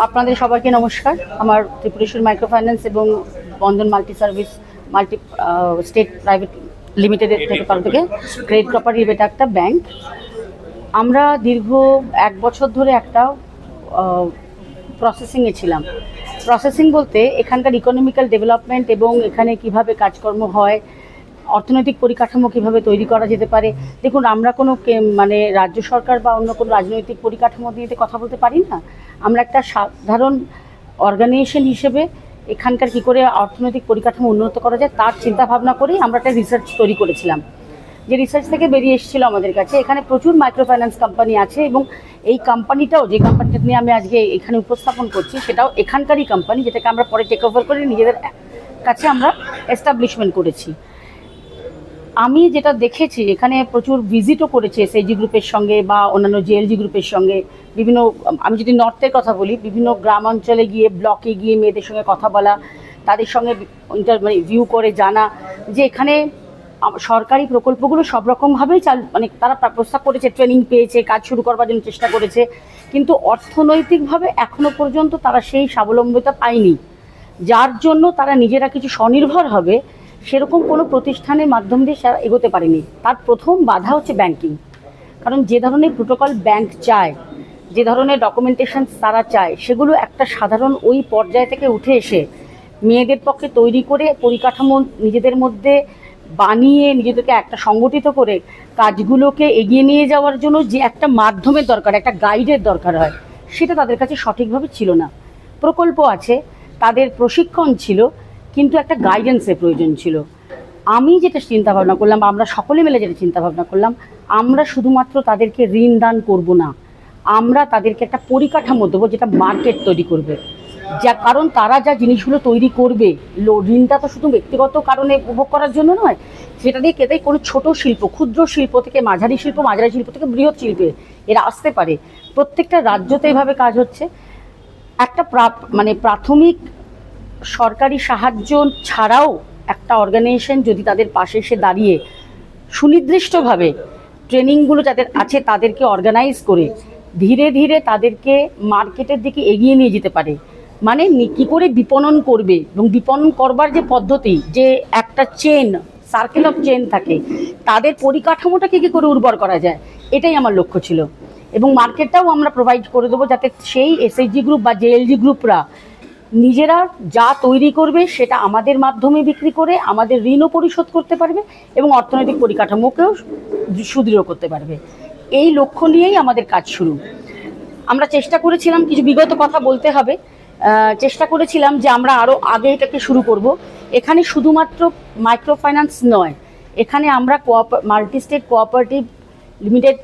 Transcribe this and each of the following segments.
আপনাদের সবাইকে নমস্কার। আমার ত্রিপুরেশ্বরী মাইক্রো ফাইন্যান্স এবং Bandhan multi service multi state private লিমিটেডের থেকে ক্রেডিট প্রপার্টি এটা একটা ব্যাংক। আমরা দীর্ঘ 1 বছর ধরে একটা প্রসেসিংয়ে ছিলাম। প্রসেসিং বলতে এখানকার ইকোনমিক্যাল ডেভেলপমেন্ট এবং এখানে কিভাবে কাজকর্ম হয়, অর্থনৈতিক পরিকাঠামো কীভাবে তৈরি করা যেতে পারে। দেখুন, আমরা কোনো মানে রাজ্য সরকার বা অন্য কোনো রাজনৈতিক পরিকাঠামো নিয়ে কথা বলতে পারি না। আমরা একটা সাধারণ অর্গানাইজেশন হিসেবে এখানকার কী করে অর্থনৈতিক পরিকাঠামো উন্নত করা যায় তার চিন্তাভাবনা করেই আমরা একটা রিসার্চ তৈরি করেছিলাম। যে রিসার্চ থেকে বেরিয়ে এসেছিলো আমাদের কাছে এখানে প্রচুর মাইক্রো ফাইন্যান্স কোম্পানি আছে এবং এই কোম্পানিটাও, যে কোম্পানিটা নিয়ে আমি আজকে এখানে উপস্থাপন করছি, সেটাও এখানকারই কোম্পানি, যেটাকে আমরা পরে টেক ওভার করে নিজেদের কাছে আমরা এস্টাবলিশমেন্ট করেছি। আমি যেটা দেখেছি এখানে প্রচুর ভিজিটও করেছে এসএইচজি গ্রুপের সঙ্গে বা অন্যান্য জেএলজি গ্রুপের সঙ্গে। বিভিন্ন, আমি যদি নর্থের কথা বলি, বিভিন্ন গ্রাম অঞ্চলে গিয়ে, ব্লকে গিয়ে মেয়েদের সঙ্গে কথা বলা, তাদের সঙ্গে ভিউ করে জানা যে এখানে সরকারি প্রকল্পগুলো সব রকমভাবেই তারা প্রস্তাব করেছে, ট্রেনিং পেয়েছে, কাজ শুরু করবার জন্য চেষ্টা করেছে, কিন্তু অর্থনৈতিকভাবে এখনও পর্যন্ত তারা সেই স্বাবলম্বিতা পায়নি। যার জন্য তারা নিজেরা কিছু স্বনির্ভর হবে সেরকম কোনো প্রতিষ্ঠানের মাধ্যম দিয়ে তারা এগোতে পারেনি। তার প্রথম বাধা হচ্ছে ব্যাংকিং। কারণ যে ধরনের প্রোটোকল ব্যাংক চায়, যে ধরনের ডকুমেন্টেশন তারা চায়, সেগুলো একটা সাধারণ ওই পর্যায় থেকে উঠে এসে মেয়েদের পক্ষে তৈরি করে পরিকাঠামো নিজেদের মধ্যে বানিয়ে নিজেদেরকে একটা সংগঠিত করে কাজগুলোকে এগিয়ে নিয়ে যাওয়ার জন্য যে একটা মাধ্যমের দরকার, একটা গাইডের দরকার হয়, সেটা তাদের কাছে সঠিকভাবে ছিল না। প্রকল্প আছে, তাদের প্রশিক্ষণ ছিল, কিন্তু একটা গাইডেন্সের প্রয়োজন ছিল। আমি যেটা চিন্তাভাবনা করলাম, আমরা সকলে মিলে যেটা চিন্তাভাবনা করলাম, আমরা শুধুমাত্র তাদেরকে ঋণ দান করব না, আমরা তাদেরকে একটা পরিকাঠামো দেবো যেটা মার্কেট তৈরি করবে। কারণ তারা যা জিনিসগুলো তৈরি করবে, ঋণটা তো শুধু ব্যক্তিগত কারণে উপভোগ করার জন্য নয়, সেটা দিয়ে কেটে কোনো ছোট শিল্প, ক্ষুদ্র শিল্প থেকে মাঝারি শিল্প, মাঝারি শিল্প থেকে বৃহৎ শিল্পে এরা আসতে পারে। প্রত্যেকটা রাজ্যতে এভাবে কাজ হচ্ছে। একটা প্রাথমিক সরকারি সাহায্য ছাড়াও একটা অর্গানাইজেশন যদি তাদের পাশে এসে দাঁড়িয়ে সুনির্দিষ্টভাবে ট্রেনিংগুলো যাদের আছে তাদেরকে অর্গানাইজ করে ধীরে ধীরে তাদেরকে মার্কেটের দিকে এগিয়ে নিয়ে যেতে পারে, মানে কী করে বিপণন করবে এবং বিপণন করবার যে পদ্ধতি, যে একটা চেন, সার্কেল অফ চেন থাকে, তাদের পরিকাঠামোটাকে কী করে উর্বর করা যায়, এটাই আমার লক্ষ্য ছিল। এবং মার্কেটটাও আমরা প্রোভাইড করে দেবো যাতে সেই এসএইচজি গ্রুপ বা জেএলজি গ্রুপরা নিজেরা যা তৈরি করবে সেটা আমাদের মাধ্যমে বিক্রি করে আমাদের ঋণও পরিশোধ করতে পারবে এবং অর্থনৈতিক পরিকাঠামোকেও সুদৃঢ় করতে পারবে। এই লক্ষ্য নিয়েই আমাদের কাজ শুরু। আমরা চেষ্টা করেছিলাম, কিছু বিগত কথা বলতে হবে, চেষ্টা করেছিলাম যে আমরা আরও আগে এটাকে শুরু করব। এখানে শুধুমাত্র মাইক্রো ফাইন্যান্স নয়, এখানে আমরা multi state cooperative limited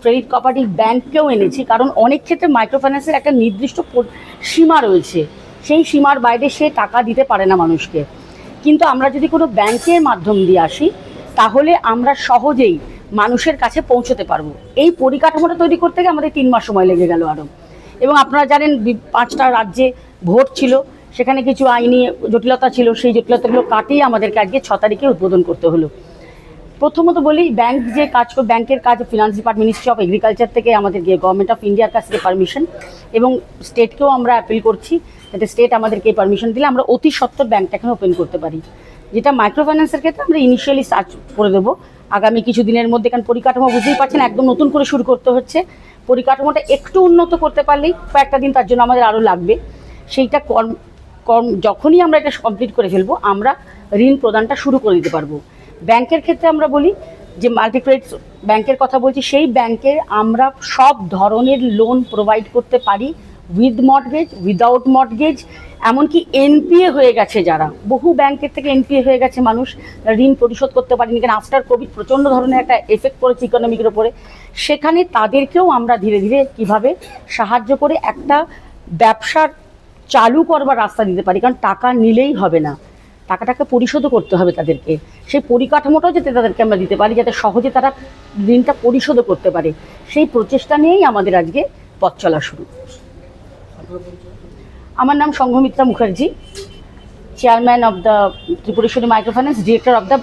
credit cooperative ব্যাংককেও এনেছি। কারণ অনেক ক্ষেত্রে মাইক্রো ফাইন্যান্সের একটা নির্দিষ্ট সীমা রয়েছে, সেই সীমার বাইরে সে টাকা দিতে পারে না মানুষকে। কিন্তু আমরা যদি কোনো ব্যাংকের মাধ্যম দিয়ে আসি তাহলে আমরা সহজেই মানুষের কাছে পৌঁছতে পারবো। এই পরিকাঠামোটা তৈরি করতে গিয়ে আমাদের 3 মাস সময় লেগে গেল আরও। এবং আপনারা জানেন 5টা রাজ্যে ভোট ছিল, সেখানে কিছু আইনি জটিলতা ছিল, সেই জটিলতাগুলো কাটিয়ে আমাদেরকে আজকে 6 তারিখে উদ্বোধন করতে হলো। প্রথমত বলি, ব্যাংকের কাজ finance department, ministry of agriculture থেকে আমাদের গভর্নমেন্ট অফ ইন্ডিয়ার কাছ থেকে পারমিশন, এবং স্টেটকেও আমরা অ্যাপিল করছি যাতে স্টেট আমাদেরকে পারমিশন দিলে আমরা অতি সত্বর ব্যাংকটা এখানে ওপেন করতে পারি। যেটা মাইক্রো ফাইন্যান্সের ক্ষেত্রে আমরা ইনিশিয়ালি সার্চ করে দেবো আগামী কিছু দিনের মধ্যে। কারণ পরিকাঠামো বুঝতেই পারছেন একদম নতুন করে শুরু করতে হচ্ছে। পরিকাঠামোটা একটু উন্নত করতে পারলেই কয়েকটা দিন তার জন্য আমাদের আরও লাগবে। সেইটা যখনই আমরা এটা কমপ্লিট করে ফেলবো আমরা ঋণ প্রদানটা শুরু করে দিতে পারবো। ব্যাংকের ক্ষেত্রে আমরা বলি যে মাল্টি ক্রেডিট ব্যাংকের কথা বলছি, সেই ব্যাংকের আমরা সব ধরনের লোন প্রোভাইড করতে পারি, উইথ মর্টগেজ, উইদাউট মর্টগেজ, এমনকি এনপিএ হয়ে গেছে যারা, বহু ব্যাংকের থেকে এনপিএ হয়ে গেছে মানুষ, ঋণ পরিশোধ করতে পারেনি, কারণ আফটার কোভিড প্রচণ্ড ধরনের একটা এফেক্ট পড়েছে ইকোনমিকের ওপরে। সেখানে তাদেরকেও আমরা ধীরে ধীরে কীভাবে সাহায্য করে একটা ব্যবসার চালু করবার রাস্তা দিতে পারি। কারণ টাকা নিলেই হবে না, টাকাটাকে পরিশোধও করতে হবে তাদেরকে। সেই পরিকাঠামোটাও যাতে তাদেরকে আমরা দিতে পারি যাতে সহজে তারা ঋণটা পরিশোধও করতে পারে, সেই প্রচেষ্টা নিয়েই আমাদের আজকে পথ চলা শুরু। আমার নাম Sanghamitra Mukherjee, chairman of the Tripureshwari micro finance, director of the